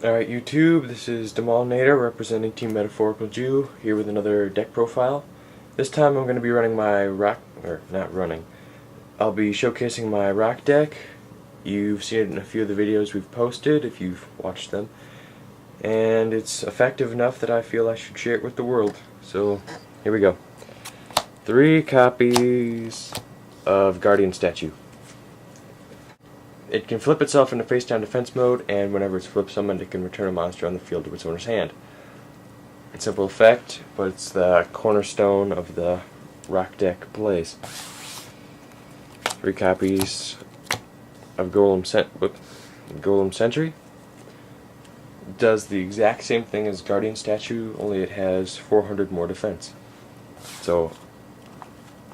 Alright YouTube, this is Demalnator representing Team Metaphorical Jew, here with another deck profile. This time I'm going to be running my rock, or not running, I'll be showcasing my rock deck. You've seen it in a few of the videos we've posted, if you've watched them. And it's effective enough that I feel I should share it with the world. So, here we go. 3 copies of Guardian Statue. It can flip itself into face-down defense mode, and whenever it's flip summoned, it can return a monster on the field to its owner's hand. It's a simple effect, but it's the cornerstone of the rock deck plays. 3 copies of Golem Sentry. Does the exact same thing as Guardian Statue, only it has 400 more defense. So,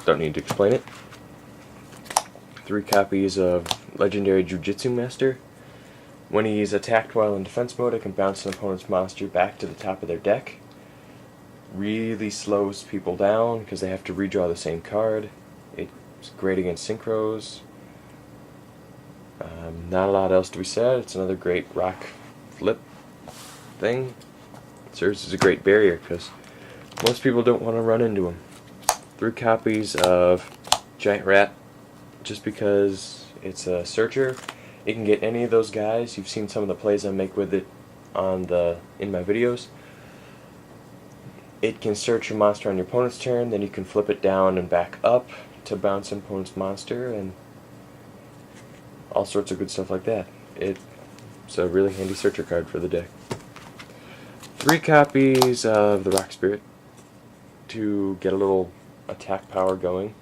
don't need to explain it. 3 copies of Legendary Jujitsu Master. When he's attacked while in defense mode, it can bounce an opponent's monster back to the top of their deck. Really slows people down because they have to redraw the same card. It's great against synchros. Not a lot else to be said. It's another great rock flip thing. It serves as a great barrier because most people don't want to run into him. 3 copies of Giant Rat, just because it's a searcher. It can get any of those guys. You've seen some of the plays I make with it in my videos. It can search a monster on your opponent's turn, then you can flip it down and back up to bounce an opponent's monster, and all sorts of good stuff like that. It's a really handy searcher card for the deck. 3 copies of the Rock Spirit to get a little attack power going.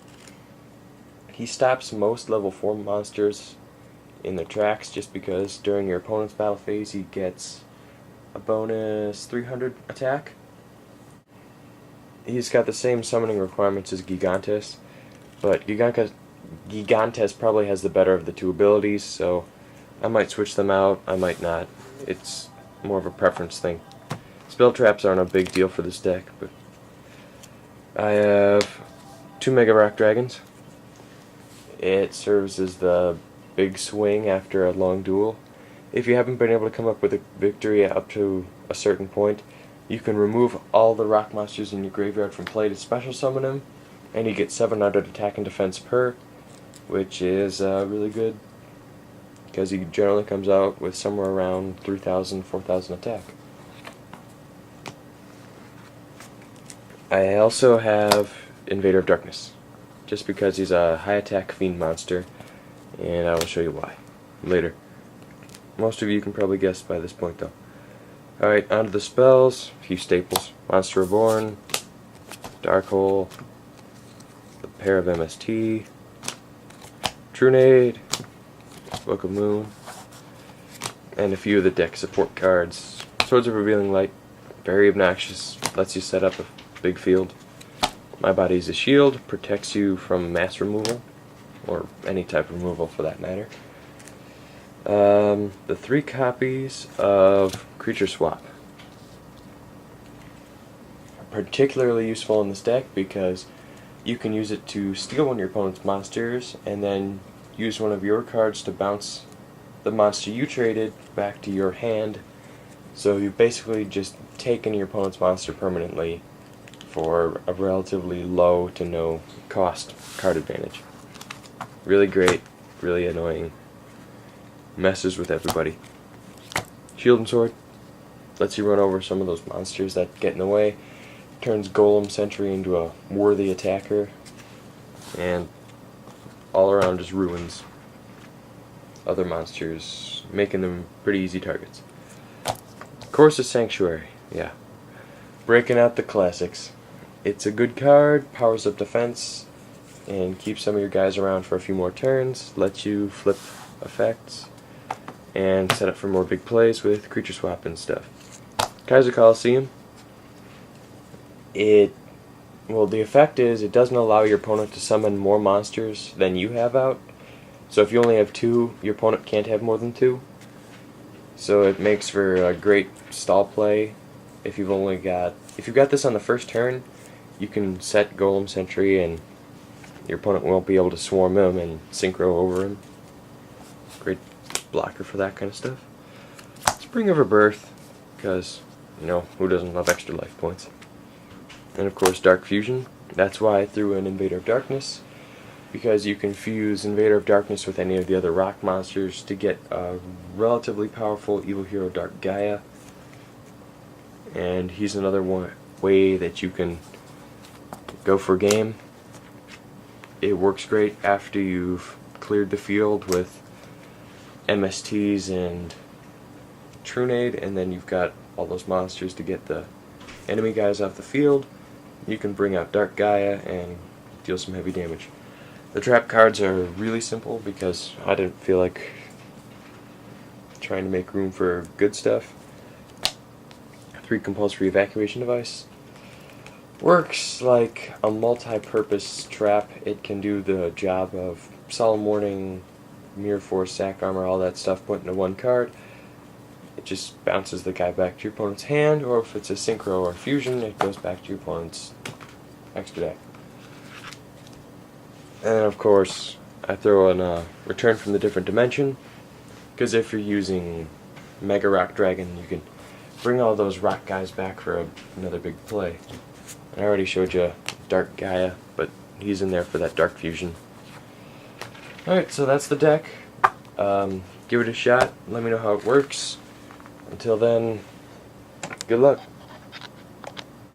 He stops most level 4 monsters in their tracks just because during your opponent's battle phase he gets a bonus 300 attack. He's got the same summoning requirements as Gigantes, but Gigantes probably has the better of the 2 abilities, so I might switch them out, I might not. It's more of a preference thing. Spell traps aren't a big deal for this deck, but I have 2 Mega Rock Dragons. It serves as the big swing after a long duel. If you haven't been able to come up with a victory up to a certain point, you can remove all the rock monsters in your graveyard from play to special summon him, and you get 700 attack and defense per, which is really good because he generally comes out with somewhere around 3,000, 4,000 attack. I also have Invader of Darkness, just because he's a high attack fiend monster, and I will show you why later. Most of you can probably guess by this point though. Alright, on to the spells. A few staples. Monster Reborn, Darkhole, the Pair of MST, Trunade, Book of Moon, and a few of the deck support cards. Swords of Revealing Light, very obnoxious, lets you set up a big field. My Body is a Shield, protects you from mass removal, or any type of removal for that matter. The 3 copies of Creature Swap. Particularly useful in this deck because you can use it to steal one of your opponent's monsters and then use one of your cards to bounce the monster you traded back to your hand. So you've basically just taken your opponent's monster permanently for a relatively low to no cost card advantage. Really great, really annoying. Messes with everybody. Shield and Sword lets you run over some of those monsters that get in the way. Turns Golem Sentry into a worthy attacker, and all around just ruins other monsters, making them pretty easy targets. Chorus of Sanctuary, yeah. Breaking out the classics. It's a good card, powers up defense, and keeps some of your guys around for a few more turns, lets you flip effects, and set up for more big plays with creature swap and stuff. Kaiser Coliseum. The effect is it doesn't allow your opponent to summon more monsters than you have out. So if you only have 2, your opponent can't have more than 2. So it makes for a great stall play. If you've got this on the first turn, you can set Golem Sentry and your opponent won't be able to swarm him and synchro over him. Great blocker for that kind of stuff. It's Spring of Rebirth, because, you know, who doesn't love extra life points? And of course Dark Fusion. That's why I threw in Invader of Darkness, because you can fuse Invader of Darkness with any of the other rock monsters to get a relatively powerful evil hero, Dark Gaia. And he's another way that you can go for game. It works great after you've cleared the field with MSTs and Trunade, and then you've got all those monsters to get the enemy guys off the field. You can bring out Dark Gaia and deal some heavy damage. The trap cards are really simple because I didn't feel like trying to make room for good stuff. 3 compulsory evacuation device. Works like a multi-purpose trap. It can do the job of Solemn Warning, Mirror Force, Sack Armor, all that stuff put into one card. It just bounces the guy back to your opponent's hand, or if it's a Synchro or Fusion, it goes back to your opponent's extra deck. And of course, I throw in a Return from the Different Dimension, because if you're using Mega Rock Dragon, you can bring all those rock guys back for another big play. I already showed you Dark Gaia, but he's in there for that Dark Fusion. Alright, so that's the deck. Give it a shot, let me know how it works. Until then, good luck.